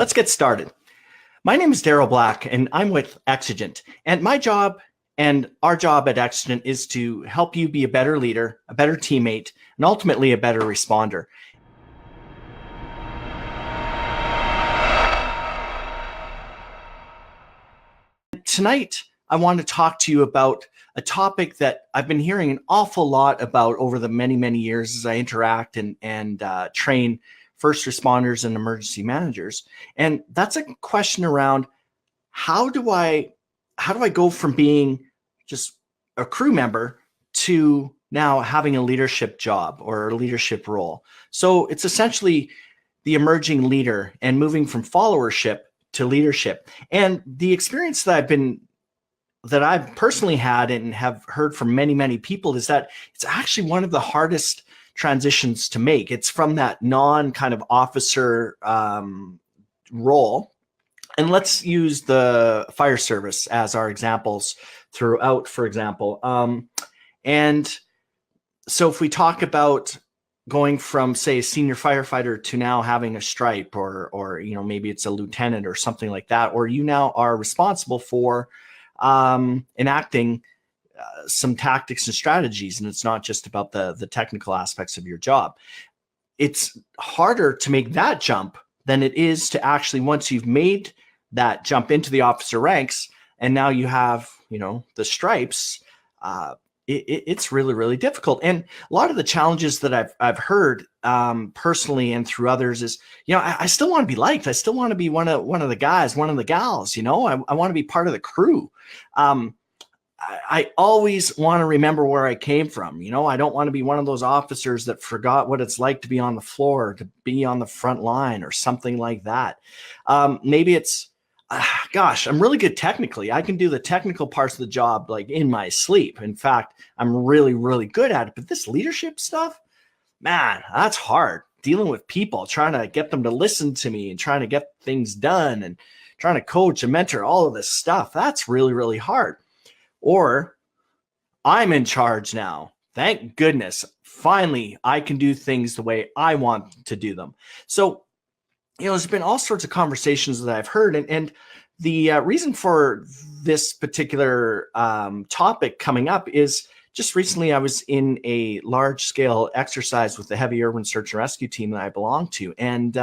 let's get started. My name is Daryl Black, and I'm with Exigent. And my job and our job at Exigent is to help you be a better leader, a better teammate, and ultimately a better responder. Tonight, I want to talk to you about a topic that I've been hearing an awful lot about over the many years as I interact and train first responders and emergency managers. And that's a question around how do I go from being just a crew member to now having a leadership job or a leadership role. So it's essentially the emerging leader and moving from followership to leadership. And the experience that I've personally had and have heard from many people is that it's actually one of the hardest transitions to make. It's from that non kind of officer role. And let's use the fire service as our examples throughout, for example. And so if we talk about going from, say, a senior firefighter to now having a stripe or maybe it's a lieutenant or something like that, or you now are responsible for enacting some tactics and strategies, and it's not just about the technical aspects of your job. It's harder to make that jump than it is to actually, once you've made that jump into the officer ranks and now you have the stripes, it's really difficult. And a lot of the challenges that I've heard personally and through others is, I still want to be liked. I still want to be one of the guys, one of the gals. I want to be part of the crew. I always want to remember where I came from. I don't want to be one of those officers that forgot what it's like to be on the floor, to be on the front line or something like that. Maybe it's, gosh, I'm really good technically. I can do the technical parts of the job like in my sleep. In fact, I'm really good at it. But this leadership stuff, man, that's hard. Dealing with people, trying to get them to listen to me and trying to get things done and trying to coach and mentor, all of this stuff. That's really hard. Or I'm in charge now. Thank goodness. Finally, I can do things the way I want to do them. So, there's been all sorts of conversations that I've heard. And the reason for this particular topic coming up is just recently I was in a large scale exercise with the heavy urban search and rescue team that I belong to. And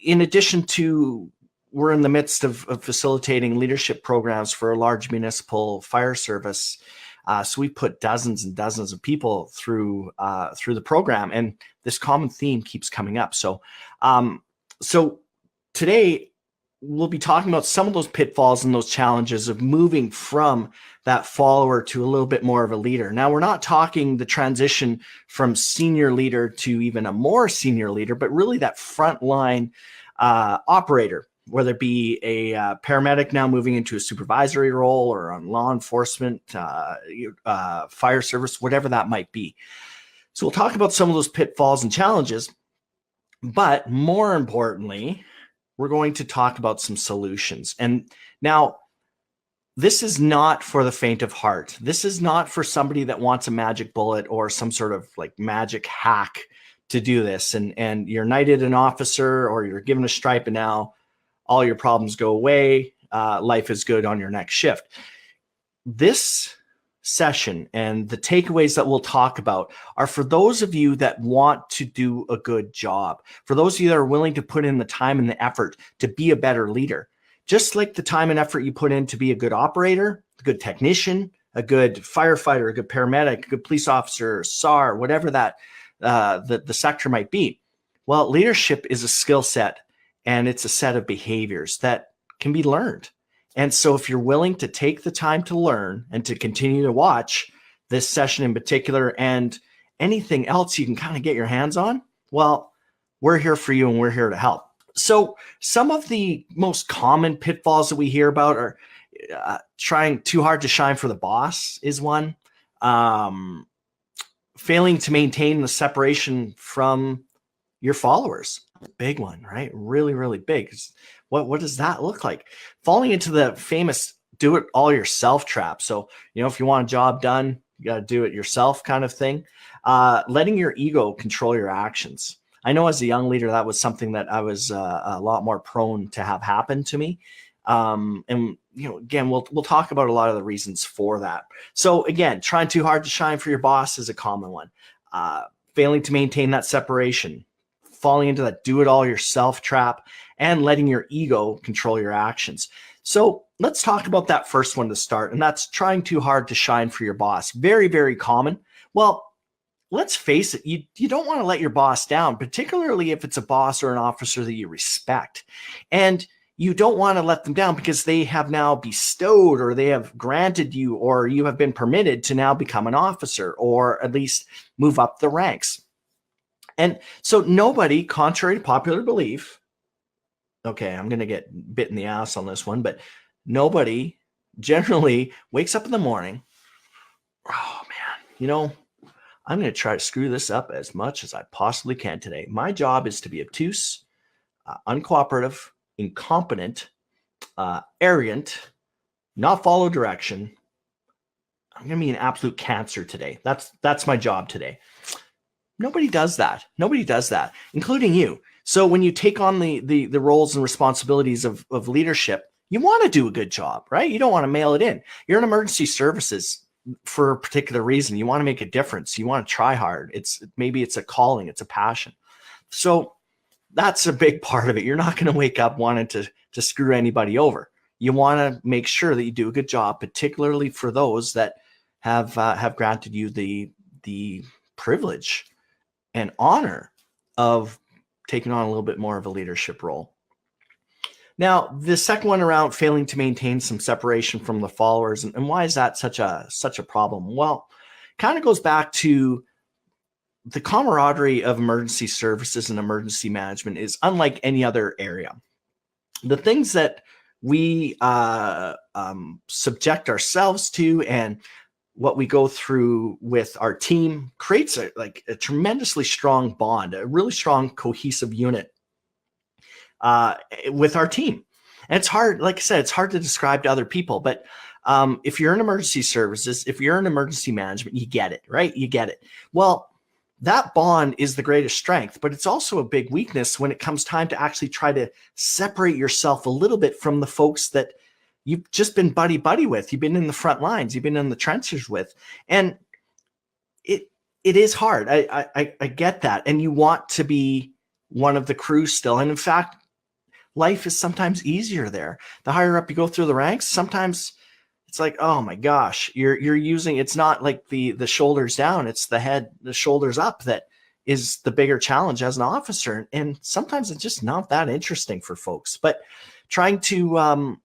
in addition to, we're in the midst of facilitating leadership programs for a large municipal fire service. So we put dozens and dozens of people through the program, and this common theme keeps coming up. So today we'll be talking about some of those pitfalls and those challenges of moving from that follower to a little bit more of a leader. Now, we're not talking the transition from senior leader to even a more senior leader, but really that frontline operator, whether it be a paramedic now moving into a supervisory role or on law enforcement, fire service, whatever that might be. So we'll talk about some of those pitfalls and challenges, but more importantly, we're going to talk about some solutions. And now, this is not for the faint of heart. This is not for somebody that wants a magic bullet or some sort of like magic hack to do this. And you're knighted an officer or you're given a stripe and now all your problems go away. Life is good on your next shift. This session and the takeaways that we'll talk about are for those of you that want to do a good job, for those of you that are willing to put in the time and the effort to be a better leader, just like the time and effort you put in to be a good operator, a good technician, a good firefighter, a good paramedic, a good police officer, SAR, whatever that the sector might be. Well, leadership is a skill set. And it's a set of behaviors that can be learned. And so if you're willing to take the time to learn and to continue to watch this session in particular and anything else you can kind of get your hands on, well, we're here for you and we're here to help. So some of the most common pitfalls that we hear about are trying too hard to shine for the boss is one. Failing to maintain the separation from your followers. Big one, right? Really big. What does that look like? Falling into the famous do it all yourself trap. So, if you want a job done, you got to do it yourself kind of thing. Letting your ego control your actions. I know as a young leader, that was something that I was a lot more prone to have happen to me. And again, we'll talk about a lot of the reasons for that. So again, trying too hard to shine for your boss is a common one. Failing to maintain that separation, falling into that do-it-all-yourself trap, and letting your ego control your actions. So let's talk about that first one to start, and that's trying too hard to shine for your boss. Very, very common. Well, let's face it, you don't want to let your boss down, particularly if it's a boss or an officer that you respect. And you don't want to let them down because they have now bestowed, or they have granted you, or you have been permitted to now become an officer, or at least move up the ranks. And so nobody, contrary to popular belief, okay, I'm going to get bit in the ass on this one, but nobody generally wakes up in the morning, oh man, I'm going to try to screw this up as much as I possibly can today. My job is to be obtuse, uncooperative, incompetent, arrogant, not follow direction. I'm going to be an absolute cancer today. That's my job today. Nobody does that. Nobody does that, including you. So when you take on the roles and responsibilities of leadership, you want to do a good job, right? You don't want to mail it in. You're in emergency services for a particular reason. You want to make a difference. You want to try hard. Maybe it's a calling. It's a passion. So that's a big part of it. You're not going to wake up wanting to screw anybody over. You want to make sure that you do a good job, particularly for those that have granted you the privilege and honor of taking on a little bit more of a leadership role. Now, the second one around failing to maintain some separation from the followers, and why is that such a problem? Well, kind of goes back to the camaraderie of emergency services and emergency management is unlike any other area. The things that we subject ourselves to and what we go through with our team creates a tremendously strong bond, a really strong cohesive unit with our team. And it's hard, like I said, it's hard to describe to other people, but if you're in emergency services, if you're in emergency management, you get it, right? You get it. Well, that bond is the greatest strength, but it's also a big weakness when it comes time to actually try to separate yourself a little bit from the folks that you've just been buddy with. You've been in the front lines, you've been in the trenches with, and it is hard. I get that. And you want to be one of the crew still. And in fact, life is sometimes easier there. The higher up you go through the ranks, sometimes it's like, oh my gosh, you're using, it's not like the shoulders down, it's the head, the shoulders up that is the bigger challenge as an officer. And sometimes it's just not that interesting for folks, but trying to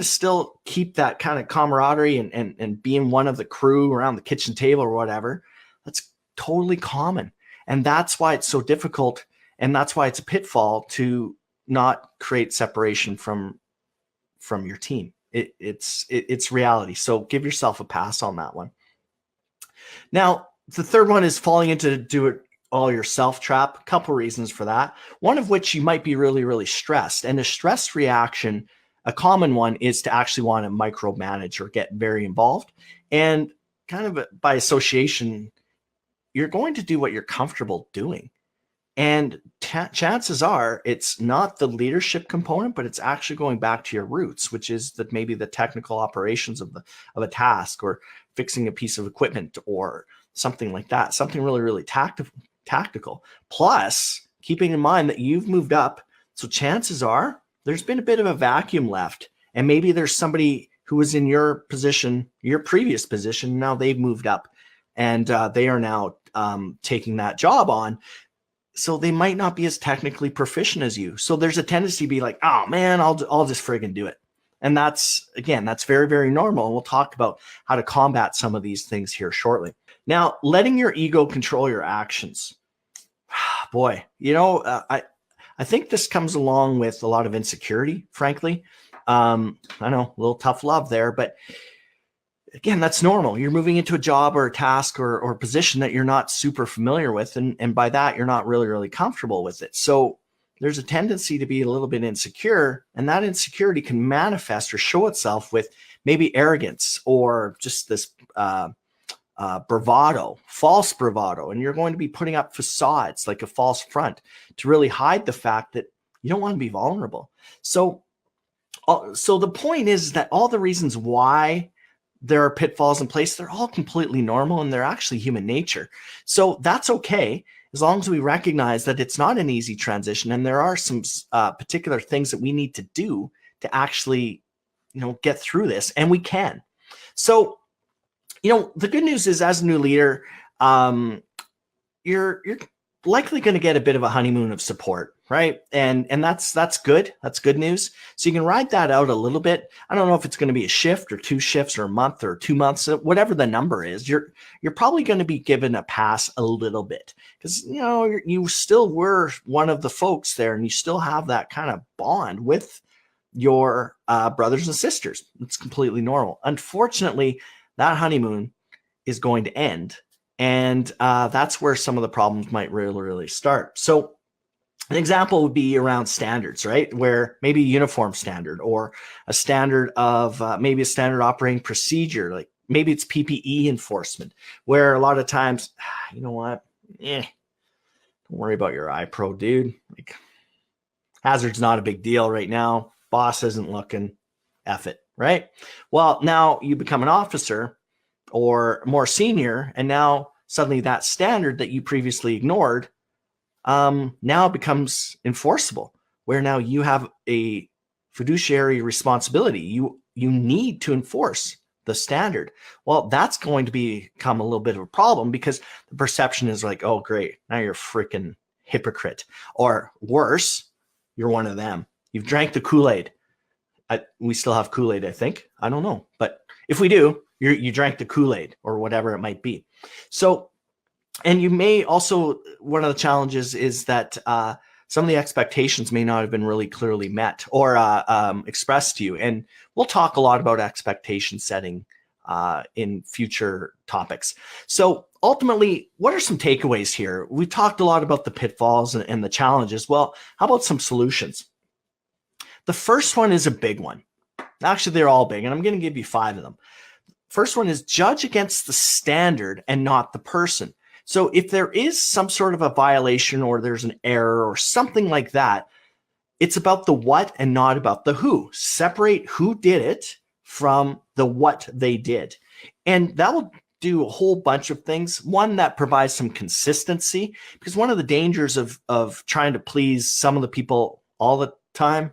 still keep that kind of camaraderie and being one of the crew around the kitchen table or whatever, that's totally common. And that's why it's so difficult. And that's why it's a pitfall to not create separation from your team. It's reality. So give yourself a pass on that one. Now, the third one is falling into do it all yourself trap. A couple reasons for that. One of which you might be really, really stressed. And a stress reaction, a common one, is to actually want to micromanage or get very involved. And kind of by association, you're going to do what you're comfortable doing. And chances are it's not the leadership component, but it's actually going back to your roots, which is that maybe the technical operations of a task, or fixing a piece of equipment, or something like that, something really, really tactical. Plus, keeping in mind that you've moved up, so chances are there's been a bit of a vacuum left, and maybe there's somebody who was in your position, your previous position, now they've moved up, and they are now taking that job on. So they might not be as technically proficient as you. So there's a tendency to be like, oh man, I'll just friggin' do it. And that's very, very normal. And we'll talk about how to combat some of these things here shortly. Now, letting your ego control your actions. Boy, I think this comes along with a lot of insecurity, frankly. I know, a little tough love there, but again, that's normal. You're moving into a job or a task or position that you're not super familiar with. And by that, you're not really, really comfortable with it. So there's a tendency to be a little bit insecure, and that insecurity can manifest or show itself with maybe arrogance, or just this bravado, false bravado, and you're going to be putting up facades like a false front to really hide the fact that you don't want to be vulnerable. So the point is that all the reasons why there are pitfalls in place, they're all completely normal and they're actually human nature. So that's okay, as long as we recognize that it's not an easy transition and there are some particular things that we need to do to actually, get through this, and we can. So, the good news is, as a new leader, you're likely going to get a bit of a honeymoon of support, right? And that's good. That's good news. So you can ride that out a little bit. I don't know if it's going to be a shift or 2 shifts or a month or 2 months, whatever the number is. You're probably going to be given a pass a little bit because you still were one of the folks there, and you still have that kind of bond with your brothers and sisters. It's completely normal. Unfortunately, that honeymoon is going to end. And that's where some of the problems might really start. So an example would be around standards, right? Where maybe a uniform standard or a standard of maybe a standard operating procedure, like maybe it's PPE enforcement, where a lot of times, you know what? Don't worry about your iPro, dude. Like, hazard's not a big deal right now. Boss isn't looking. F it, right? Well, now you become an officer or more senior, and now suddenly that standard that you previously ignored now becomes enforceable, where now you have a fiduciary responsibility. You need to enforce the standard. Well, that's going to become a little bit of a problem because the perception is like, oh, great, now you're a freaking hypocrite. Or worse, you're one of them. You've drank the Kool-Aid. We still have Kool-Aid, I think. I don't know. But if we do, you drank the Kool-Aid or whatever it might be. So, and you may also, one of the challenges is that some of the expectations may not have been really clearly met or expressed to you. And we'll talk a lot about expectation setting in future topics. So ultimately, what are some takeaways here? We talked a lot about the pitfalls and the challenges. Well, how about some solutions? The first one is a big one. Actually, they're all big, and I'm going to give you 5 of them. First one is judge against the standard and not the person. So if there is some sort of a violation or there's an error or something like that, it's about the what and not about the who. Separate who did it from the what they did. And that will do a whole bunch of things. One, that provides some consistency, because one of the dangers of trying to please some of the people all the time,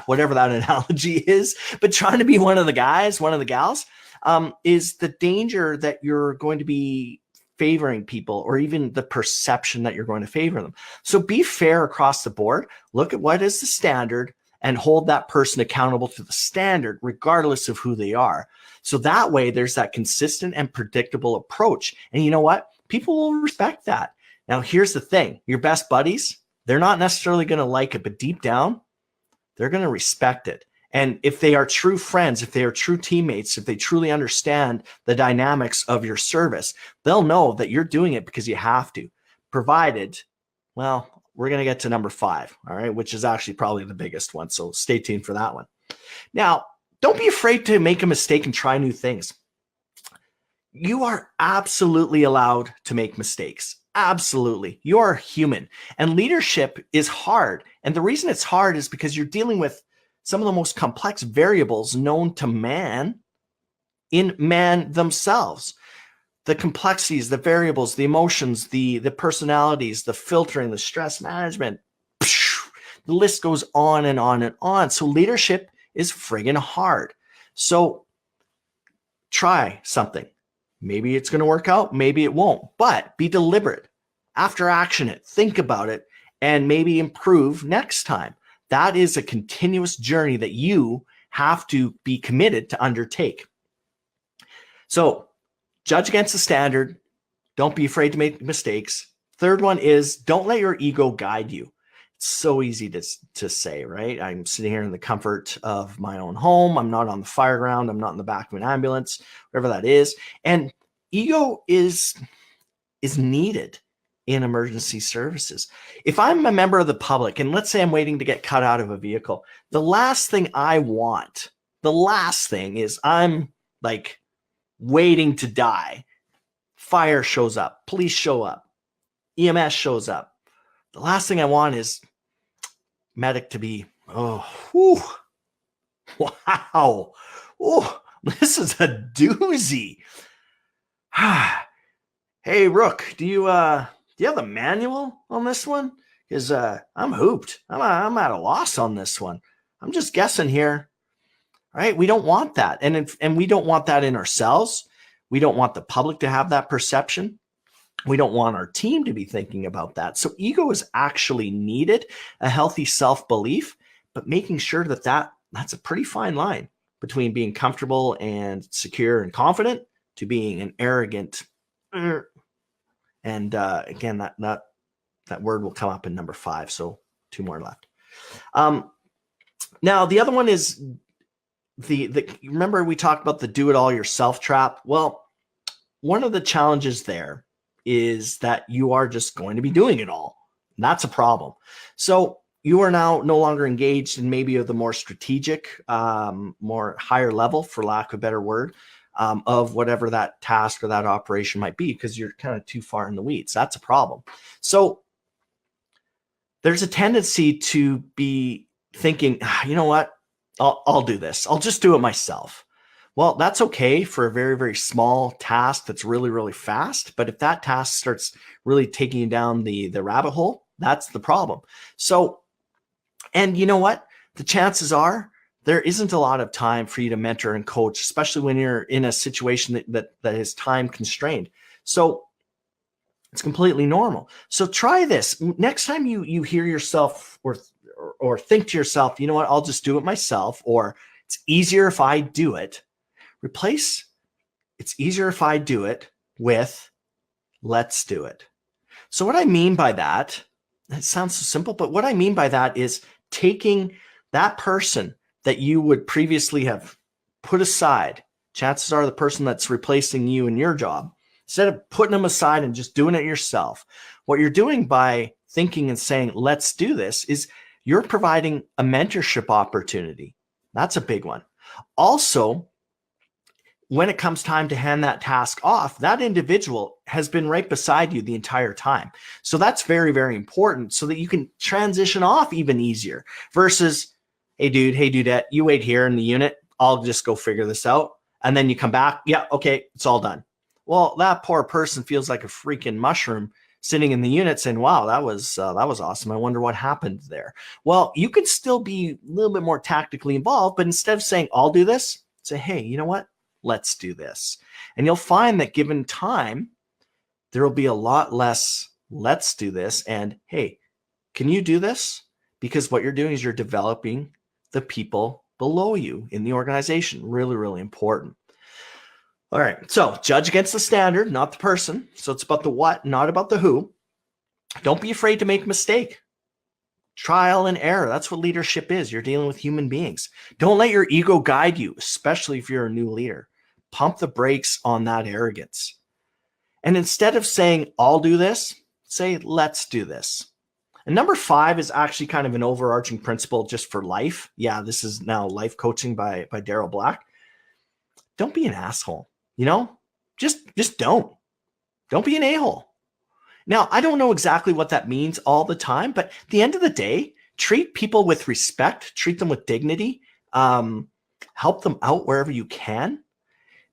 whatever that analogy is, but trying to be one of the guys, one of the gals, is the danger that you're going to be favoring people, or even the perception that you're going to favor them. So be fair across the board. Look at what is the standard and hold that person accountable to the standard, regardless of who they are. So that way there's that consistent and predictable approach. And you know what? People will respect that. Now, here's the thing. Your best buddies, they're not necessarily going to like it, but deep down, they're going to respect it. And if they are true friends, if they are true teammates, if they truly understand the dynamics of your service, they'll know that you're doing it because you have to, provided, well, we're going to get to number 5, all right, which is actually probably the biggest one. So stay tuned for that one. Now, don't be afraid to make a mistake and try new things. You are absolutely allowed to make mistakes. Absolutely. You are human. And leadership is hard. And the reason it's hard is because you're dealing with some of the most complex variables known to man in man themselves. The complexities, the variables, the emotions, the personalities, the filtering, the stress management. The list goes on and on and on. So leadership is friggin' hard. So try something. Maybe it's going to work out. Maybe it won't. But be deliberate. After action it. Think about it. And maybe improve next time. That is a continuous journey that you have to be committed to undertake. So judge against the standard. Don't be afraid to make mistakes. Third one is don't let your ego guide you. It's so easy to say, right? I'm sitting here in the comfort of my own home. I'm not on the fire ground. I'm not in the back of an ambulance, whatever that is. And ego is needed in emergency services. If I'm a member of the public, and let's say I'm waiting to get cut out of a vehicle, the last thing I want, the last thing is I'm like waiting to die. fire shows up, police show up, EMS shows up. The last thing I want is medic to be, oh, whew, wow, oh, this is a doozy. Hey, Rook, do you have the manual on this one? Because I'm hooped. I'm at a loss on this one. I'm just guessing here. Right? We don't want that. And we don't want that in ourselves. We don't want the public to have that perception. We don't want our team to be thinking about that. So ego is actually needed, a healthy self-belief, but making sure that that's a pretty fine line between being comfortable and secure and confident to being an arrogant. And again, that word will come up in number 5. So 2 more left. Now the other one is remember we talked about the do it all yourself trap. Well, one of the challenges there is that you are just going to be doing it all. And that's a problem. So you are now no longer engaged in maybe the more strategic, more higher level, for lack of a better word, of whatever that task or that operation might be, because you're kind of too far in the weeds. That's a problem. So there's a tendency to be thinking, you know what? I'll do this. I'll just do it myself. Well, that's okay for a very, very small task that's really, really fast. But if that task starts really taking you down the rabbit hole, that's the problem. So, and you know what? The chances are there isn't a lot of time for you to mentor and coach, especially when you're in a situation that is time constrained. So it's completely normal. So try this. Next time you hear yourself or think to yourself, you know what, I'll just do it myself, or it's easier if I do it, replace it's easier if I do it with let's do it. So what I mean by that, it sounds so simple, but what I mean by that is taking that person that you would previously have put aside, chances are the person that's replacing you in your job, instead of putting them aside and just doing it yourself, what you're doing by thinking and saying, let's do this, is you're providing a mentorship opportunity. That's a big one. Also, when it comes time to hand that task off, that individual has been right beside you the entire time. So that's very, very important so that you can transition off even easier versus, hey, dude, hey, dudette, you wait here in the unit. I'll just go figure this out. And then you come back. Yeah, okay, it's all done. Well, that poor person feels like a freaking mushroom sitting in the unit saying, wow, that was awesome. I wonder what happened there. Well, you could still be a little bit more tactically involved, but instead of saying, I'll do this, say, hey, you know what? Let's do this. And you'll find that given time, there will be a lot less, let's do this. And hey, can you do this? Because what you're doing is you're developing the people below you in the organization. Really, really important. All right, so judge against the standard, not the person. So it's about the what, not about the who. Don't be afraid to make a mistake. Trial and error, that's what leadership is. You're dealing with human beings. Don't let your ego guide you, especially if you're a new leader. Pump the brakes on that arrogance. And instead of saying, I'll do this, say, let's do this. And number 5 is actually kind of an overarching principle just for life. Yeah, this is now life coaching by Daryl Black. Don't be an asshole. You know, just don't be an a-hole. Now, I don't know exactly what that means all the time, but at the end of the day, treat people with respect, treat them with dignity, help them out wherever you can,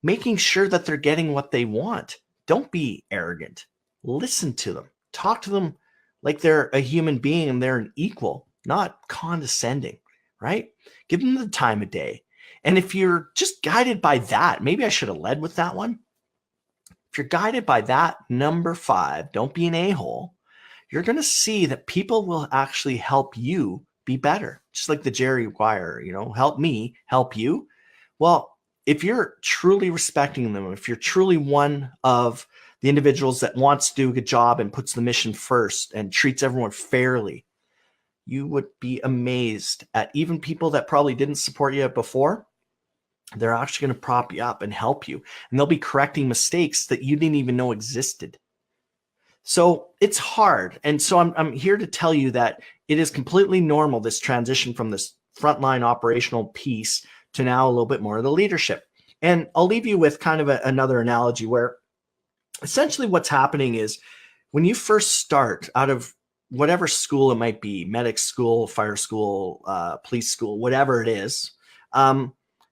making sure that they're getting what they want. Don't be arrogant. Listen to them. Talk to them like they're a human being and they're an equal, not condescending, right? Give them the time of day. And if you're just guided by that, maybe I should have led with that one. If you're guided by that, number 5, don't be an a-hole, you're going to see that people will actually help you be better. Just like the Jerry Maguire, help me, help you. Well, if you're truly respecting them, if you're truly one of the individuals that wants to do a good job and puts the mission first and treats everyone fairly, you would be amazed at even people that probably didn't support you before. They're actually going to prop you up and help you. And they'll be correcting mistakes that you didn't even know existed. So it's hard. And so I'm here to tell you that it is completely normal, this transition from this frontline operational piece to now a little bit more of the leadership. And I'll leave you with kind of another analogy where essentially what's happening is when you first start out of whatever school it might be, medic school, fire school, police school, whatever it is,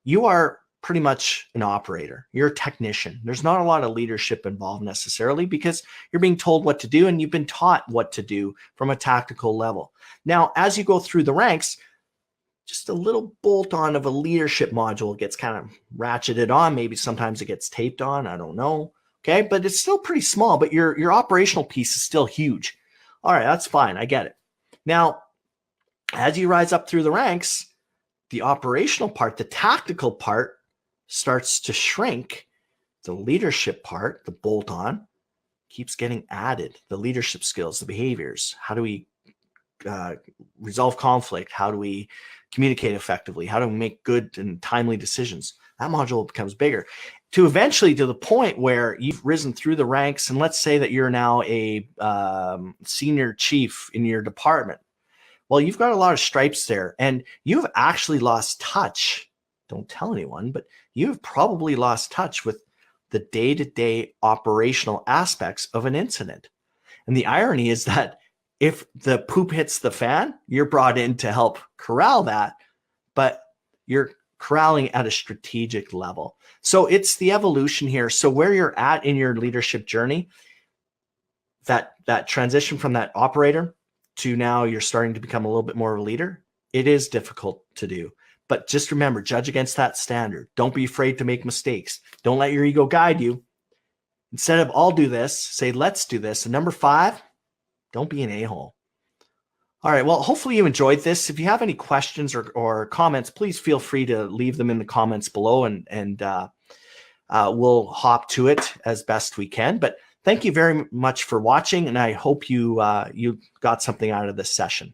you are pretty much an operator. You're a technician. There's not a lot of leadership involved necessarily because you're being told what to do and you've been taught what to do from a tactical level. Now, as you go through the ranks, just a little bolt on of a leadership module gets kind of ratcheted on. Maybe sometimes it gets taped on. I don't know. Okay, but it's still pretty small, but your operational piece is still huge. All right, that's fine. I get it. Now, as you rise up through the ranks, the operational part, the tactical part starts to shrink. The leadership part, the bolt on, keeps getting added. The leadership skills, the behaviors. How do we resolve conflict? How do we communicate effectively? How do we make good and timely decisions? That module becomes bigger to eventually to the point where you've risen through the ranks. And let's say that you're now a senior chief in your department. Well, you've got a lot of stripes there and you've actually lost touch. Don't tell anyone, but you've probably lost touch with the day-to-day operational aspects of an incident. And the irony is that if the poop hits the fan, you're brought in to help corral that, but you're corralling at a strategic level. So it's the evolution here. So where you're at in your leadership journey, that transition from that operator to now you're starting to become a little bit more of a leader, it is difficult to do. But just remember, judge against that standard. Don't be afraid to make mistakes. Don't let your ego guide you. Instead of I'll do this, say let's do this. And number 5, don't be an a-hole. All right, well, hopefully you enjoyed this. If you have any questions or comments, please feel free to leave them in the comments below and we'll hop to it as best we can. But thank you very much for watching, and I hope you got something out of this session.